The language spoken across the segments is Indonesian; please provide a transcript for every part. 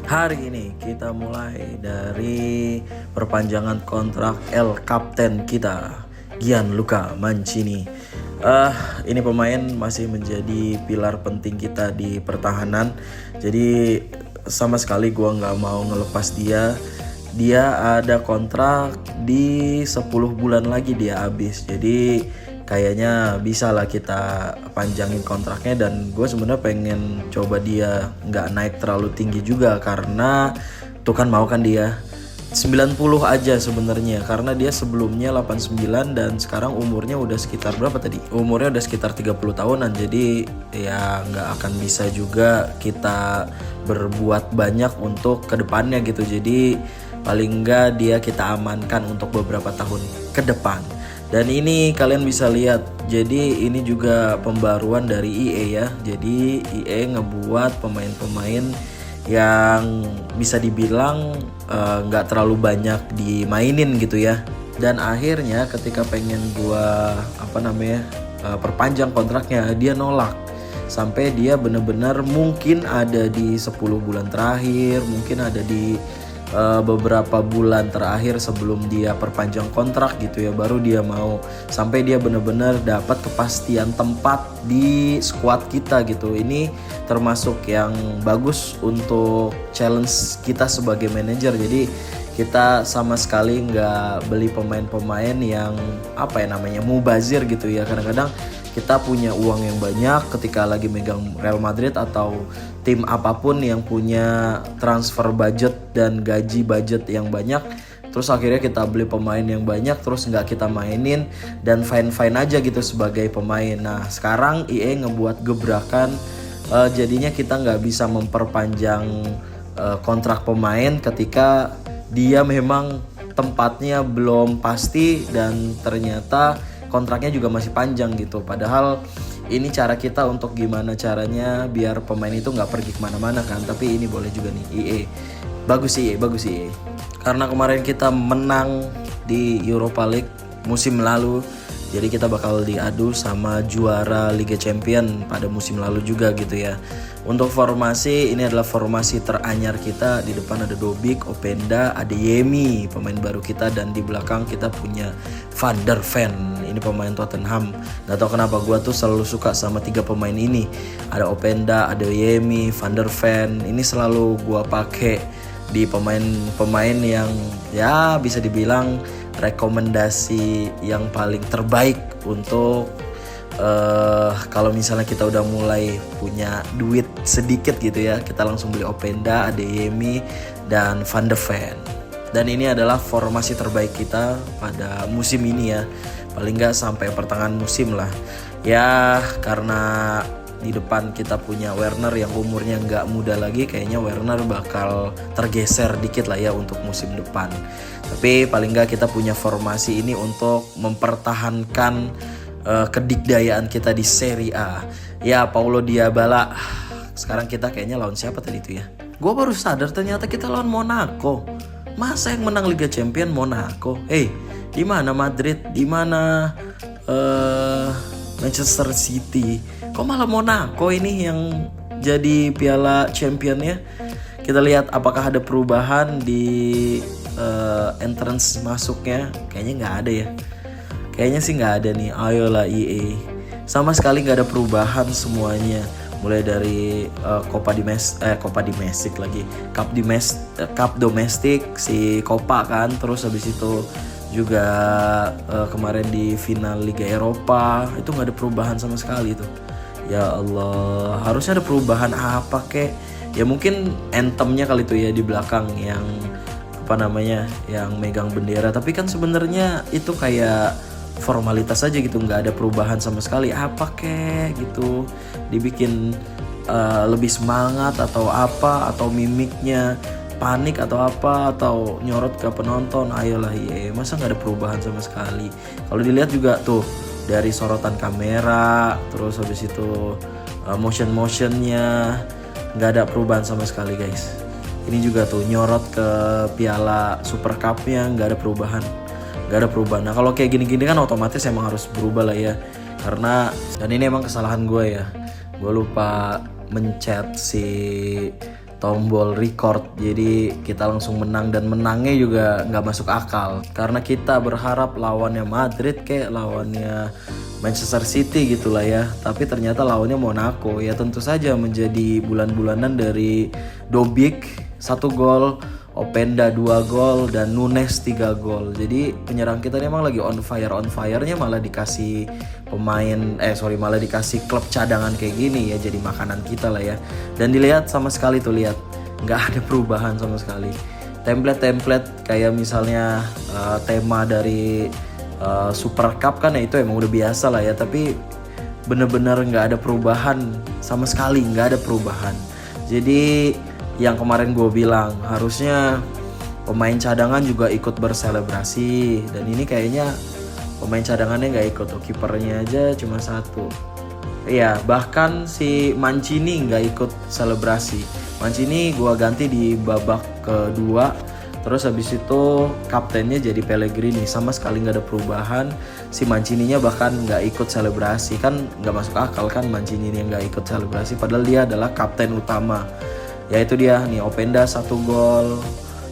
Hari ini kita mulai dari perpanjangan kontrak El Kapten kita, Gianluca Mancini. Ini pemain masih menjadi pilar penting kita di pertahanan. Jadi sama sekali gua nggak mau ngelepas dia. Dia ada kontrak di 10 bulan lagi dia habis. Jadi kayaknya bisa lah kita panjangin kontraknya, dan gue sebenarnya pengen coba dia nggak naik terlalu tinggi juga, karena tuh kan mau kan dia 90 aja sebenarnya, karena dia sebelumnya 89 dan sekarang umurnya udah sekitar berapa tadi? Umurnya udah sekitar 30 tahunan. Jadi ya nggak akan bisa juga kita berbuat banyak untuk kedepannya gitu. Jadi paling nggak dia kita amankan untuk beberapa tahun ke depan. Dan ini kalian bisa lihat, jadi ini juga pembaruan dari EA ya. Jadi EA ngebuat pemain-pemain yang bisa dibilang nggak terlalu banyak dimainin gitu ya. Dan akhirnya ketika pengen gua perpanjang kontraknya, dia nolak. Sampai dia bener-bener mungkin ada di 10 bulan terakhir, mungkin ada di beberapa bulan terakhir sebelum dia perpanjang kontrak gitu ya, baru dia mau, sampai dia bener-bener dapat kepastian tempat di squad kita gitu. Ini termasuk yang bagus untuk challenge kita sebagai manajer. Jadi kita sama sekali nggak beli pemain-pemain yang mubazir gitu ya. Kadang-kadang kita punya uang yang banyak ketika lagi megang Real Madrid atau tim apapun yang punya transfer budget dan gaji budget yang banyak, terus akhirnya kita beli pemain yang banyak terus nggak kita mainin dan fine-fine aja gitu sebagai pemain. Nah sekarang EA ngebuat gebrakan, jadinya kita nggak bisa memperpanjang kontrak pemain ketika dia memang tempatnya belum pasti dan ternyata kontraknya juga masih panjang gitu. Padahal ini cara kita untuk gimana caranya biar pemain itu nggak pergi kemana-mana kan. Tapi ini boleh juga nih EA. Bagus EA. Karena kemarin kita menang di Europa League musim lalu, jadi kita bakal diadu sama juara Liga Champion pada musim lalu juga gitu ya. Untuk formasi, ini adalah formasi teranyar kita. Di depan ada Dobik, Openda, Adeyemi, pemain baru kita, dan di belakang kita punya Van der Ven. Ini pemain Tottenham. Gak tau kenapa gue tuh selalu suka sama 3 pemain ini. Ada Openda, Adeyemi, Van der Ven. Ini selalu gue pakai di pemain-pemain yang ya bisa dibilang rekomendasi yang paling terbaik untuk kalau misalnya kita udah mulai punya duit sedikit gitu ya, kita langsung beli Openda, Adeyemi, dan Van der Ven. Dan ini adalah formasi terbaik kita pada musim ini ya, paling nggak sampai pertengahan musim lah ya. Karena di depan kita punya Werner yang umurnya nggak muda lagi, kayaknya Werner bakal tergeser dikit lah ya untuk musim depan. Tapi paling nggak kita punya formasi ini untuk mempertahankan kedikdayaan kita di Serie A. Ya Paulo Dybala. Sekarang kita kayaknya lawan siapa tadi itu ya? Gue baru sadar ternyata kita lawan Monaco. Masa yang menang Liga Champion Monaco? Di mana Madrid? Di mana Manchester City? Kok malah Monaco ini yang jadi Piala Championnya? Kita lihat apakah ada perubahan di entrance masuknya. Kayaknya nggak ada ya. Kayaknya sih nggak ada nih. Ayolah EA. Sama sekali nggak ada perubahan semuanya. Mulai dari Cup domestik si Copa kan. Terus habis itu juga kemarin di final Liga Eropa itu nggak ada perubahan sama sekali tuh. Ya Allah, harusnya ada perubahan apa kek? Ya mungkin anthemnya kali itu ya di belakang yang yang megang bendera. Tapi kan sebenarnya itu kayak formalitas aja gitu, nggak ada perubahan sama sekali. Apa kek gitu dibikin lebih semangat atau apa, atau mimiknya panik atau apa, atau nyorot ke penonton. Ayolah ya, masa nggak ada perubahan sama sekali. Kalau dilihat juga tuh dari sorotan kamera, terus habis itu motionnya nggak ada perubahan sama sekali guys. Ini juga tuh nyorot ke Piala Super Cup-nya nggak ada perubahan. Nah kalau kayak gini-gini kan otomatis emang harus berubah lah ya. Karena, dan ini emang kesalahan gue ya, gue lupa mencet si tombol record, jadi kita langsung menang, dan menangnya juga nggak masuk akal karena kita berharap lawannya Madrid kayak lawannya Manchester City gitulah ya, tapi ternyata lawannya Monaco. Ya tentu saja menjadi bulan-bulanan dari Dobbik 1 gol, Openda 2 gol, dan Nunes 3 gol. Jadi penyerang kita memang lagi on fire-nya, malah dikasih malah dikasih klub cadangan kayak gini ya, jadi makanan kita lah ya. Dan dilihat sama sekali tuh, lihat nggak ada perubahan sama sekali. Template kayak misalnya tema dari Super Cup kan ya, itu emang udah biasa lah ya, tapi bener-bener nggak ada perubahan sama sekali, nggak ada perubahan. Jadi yang kemarin gue bilang harusnya pemain cadangan juga ikut berselebrasi, dan ini kayaknya pemain cadangannya nggak ikut tuh, kipernya aja cuma 1. Iya, bahkan si Mancini nggak ikut selebrasi. Mancini gue ganti di babak kedua, terus habis itu kaptennya jadi Pellegrini, sama sekali nggak ada perubahan. Si Mancininya bahkan nggak ikut selebrasi, kan nggak masuk akal kan Mancini yang nggak ikut selebrasi, padahal dia adalah kapten utama. Ya itu dia nih, Openda 1 gol.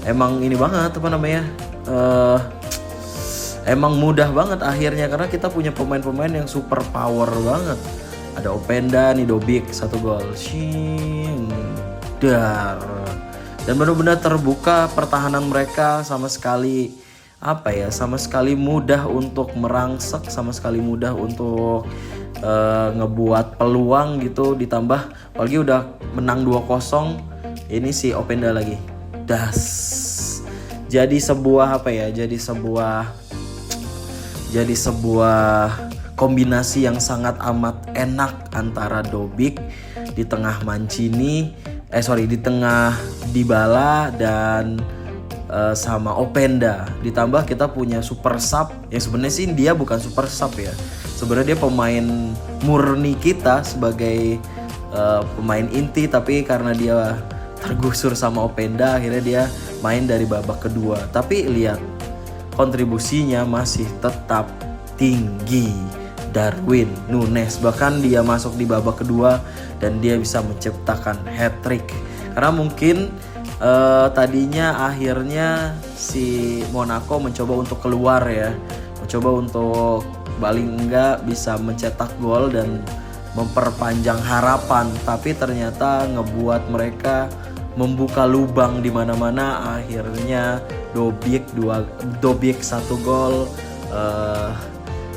Emang ini banget emang mudah banget akhirnya, karena kita punya pemain-pemain yang super power banget. Ada Openda nih, Dobbik 1 gol. Dar. Dan benar-benar terbuka pertahanan mereka, sama sekali mudah untuk merangsek, sama sekali mudah untuk ngebuat peluang gitu. Ditambah apalagi udah menang 2-0, ini si Openda lagi jadi sebuah kombinasi yang sangat amat enak antara Dobbik di tengah di tengah Dybala dan sama Openda. Ditambah kita punya super sub yang sebenarnya sih dia bukan super sub ya, sebenarnya dia pemain murni kita sebagai pemain inti, tapi karena dia tergusur sama Openda akhirnya dia main dari babak kedua. Tapi lihat kontribusinya masih tetap tinggi. Darwin Nunes bahkan dia masuk di babak kedua dan dia bisa menciptakan hat-trick, karena mungkin tadinya akhirnya si Monaco mencoba untuk keluar ya, mencoba untuk paling enggak bisa mencetak gol dan memperpanjang harapan, tapi ternyata ngebuat mereka membuka lubang di mana-mana. Akhirnya Dobbik 1 gol,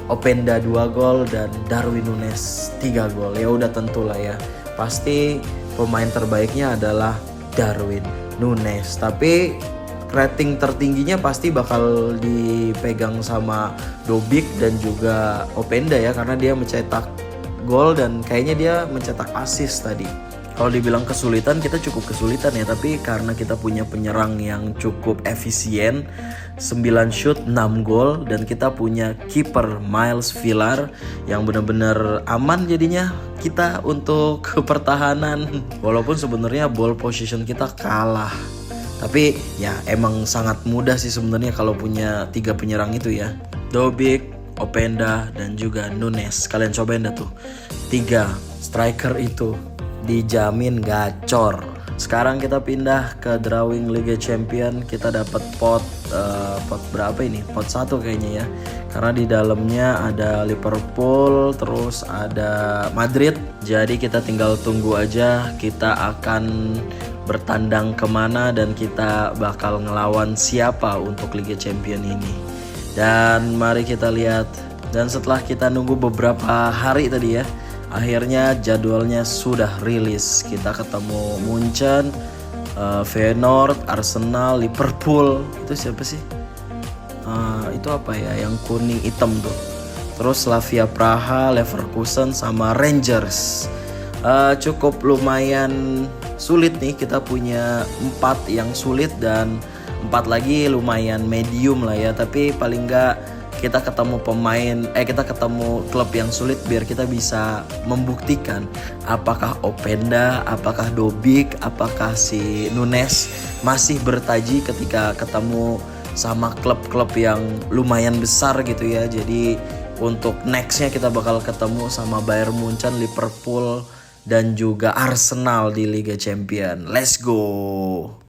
Openda 2 gol, dan Darwin Nunes 3 gol. Ya udah tentulah ya, pasti pemain terbaiknya adalah Darwin Nunes, tapi rating tertingginya pasti bakal dipegang sama Dobbik dan juga Openda ya, karena dia mencetak gol dan kayaknya dia mencetak assist tadi. Kalau dibilang kesulitan, kita cukup kesulitan ya, tapi karena kita punya penyerang yang cukup efisien, 9 shoot 6 gol, dan kita punya kiper Miles Villar yang benar-benar aman jadinya kita untuk pertahanan. Walaupun sebenarnya ball position kita kalah, tapi ya emang sangat mudah sih sebenarnya kalau punya 3 penyerang itu ya, Dobbik, Openda, dan juga Nunes. Kalian cobain dah tuh 3 striker itu, dijamin gacor. Sekarang kita pindah ke drawing Liga Champion. Kita dapat pot berapa ini? Pot 1 kayaknya ya, karena di dalamnya ada Liverpool, terus ada Madrid. Jadi kita tinggal tunggu aja kita akan bertandang kemana dan kita bakal ngelawan siapa untuk Liga Champion ini. Dan mari kita lihat. Dan setelah kita nunggu beberapa hari tadi ya, akhirnya jadwalnya sudah rilis. Kita ketemu Munchen, Feyenoord, Arsenal, Liverpool. Itu siapa sih? Itu apa ya? Yang kuning hitam tuh. Terus Slavia Praha, Leverkusen, sama Rangers. Cukup lumayan sulit nih. Kita punya 4 yang sulit dan 4 lagi lumayan medium lah ya. Tapi paling enggak kita ketemu kita ketemu klub yang sulit biar kita bisa membuktikan apakah Openda, apakah Dobbik, apakah si Nunes masih bertaji ketika ketemu sama klub-klub yang lumayan besar gitu ya. Jadi untuk nextnya kita bakal ketemu sama Bayern Munchen, Liverpool, dan juga Arsenal di Liga Champion. Let's go.